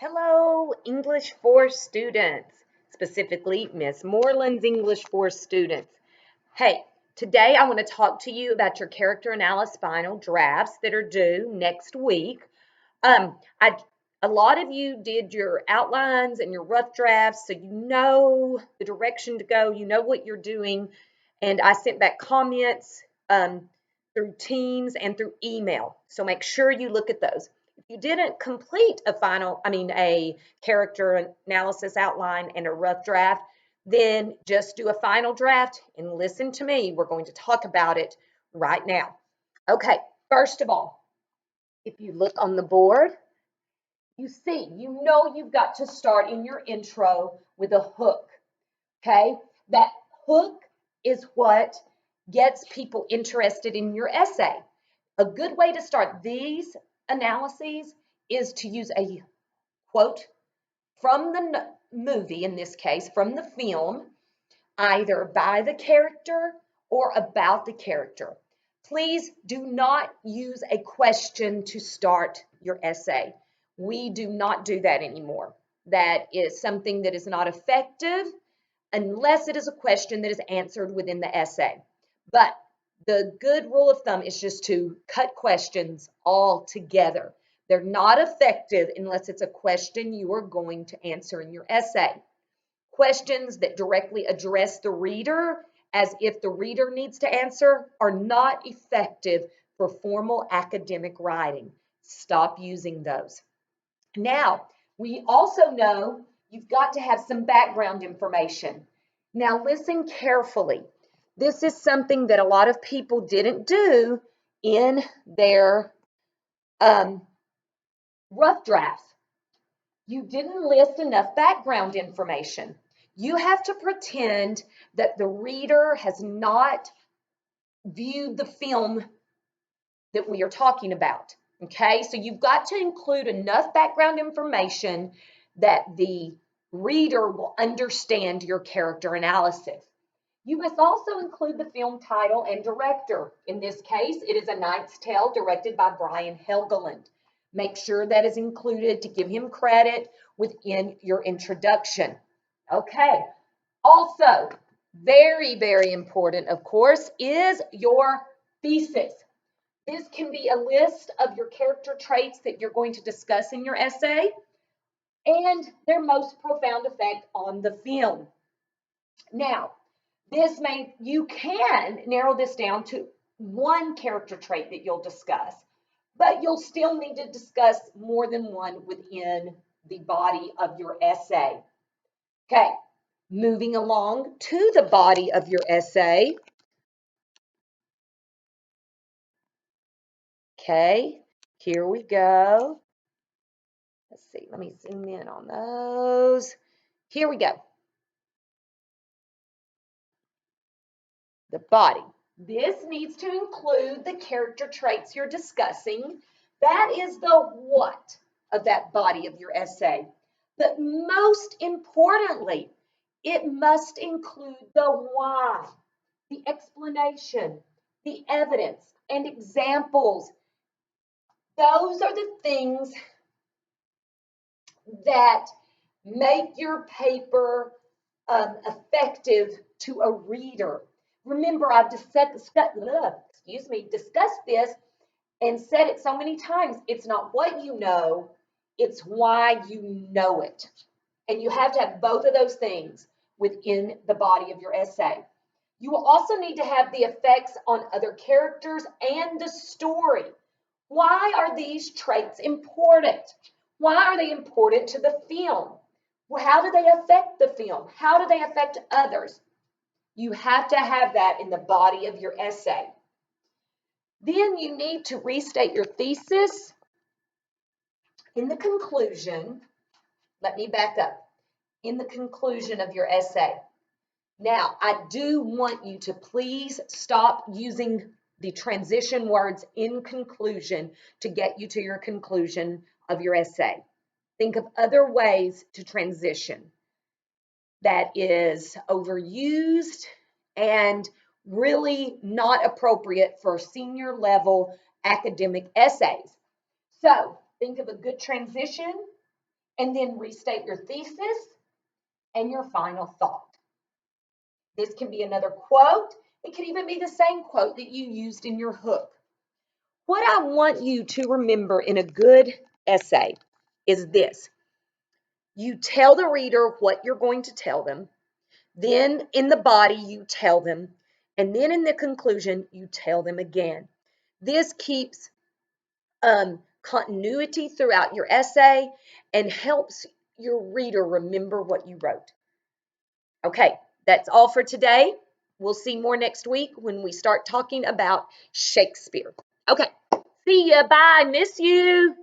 Hello, English 4 students, specifically Miss Moreland's English 4 students. Hey, today I want to talk to you about your character analysis final drafts that are due next week. Um, I, a lot of you did your outlines and your rough drafts, so you know the direction to go, you know what you're doing, and I sent back comments through Teams and through email, so make sure you look at those. If you didn't complete a character analysis outline and a rough draft, then just do a final draft and listen to me. We're going to talk about it right now. Okay, first of all, if you look on the board, you know you've got to start in your intro with a hook, okay? That hook is what gets people interested in your essay. A good way to start these analyses is to use a quote from the movie, in this case, from the film, either by the character or about the character. Please do not use a question to start your essay. We do not do that anymore. That is something that is not effective unless it is a question that is answered within the essay. But the good rule of thumb is just to cut questions all together. They're not effective unless it's a question you are going to answer in your essay. Questions that directly address the reader as if the reader needs to answer are not effective for formal academic writing. Stop using those. Now, we also know you've got to have some background information. Now, listen carefully. This is something that a lot of people didn't do in their rough drafts. You didn't list enough background information. You have to pretend that the reader has not viewed the film that we are talking about. Okay, so you've got to include enough background information that the reader will understand your character analysis. You must also include the film title and director. In this case, it is A Knight's Tale, directed by Brian Helgeland. Make sure that is included to give him credit within your introduction. Okay, also, very, very important, of course, is your thesis. This can be a list of your character traits that you're going to discuss in your essay and their most profound effect on the film. Now, you can narrow this down to one character trait that you'll discuss, but you'll still need to discuss more than one within the body of your essay. Okay, moving along to the body of your essay. Okay, here we go. Let's see, let me zoom in on those. Here we go. The body. This needs to include the character traits you're discussing. That is the what of that body of your essay. But most importantly, it must include the why, the explanation, the evidence, and examples. Those are the things that make your paper effective to a reader. Remember, I've discussed this and said it so many times. It's not what you know, it's why you know it. And you have to have both of those things within the body of your essay. You will also need to have the effects on other characters and the story. Why are these traits important? Why are they important to the film? Well, how do they affect the film? How do they affect others? You have to have that in the body of your essay. Then you need to restate your thesis in the conclusion. Let me back up. In the conclusion of your essay. Now, I do want you to please stop using the transition words in conclusion to get you to your conclusion of your essay. Think of other ways to transition that is overused and really not appropriate for senior level academic essays. So think of a good transition and then restate your thesis and your final thought. This can be another quote. It could even be the same quote that you used in your hook. What I want you to remember in a good essay is this. You tell the reader what you're going to tell them. Then in the body, you tell them. And then in the conclusion, you tell them again. This keeps continuity throughout your essay and helps your reader remember what you wrote. Okay, that's all for today. We'll see more next week when we start talking about Shakespeare. Okay, see ya. Bye. Miss you.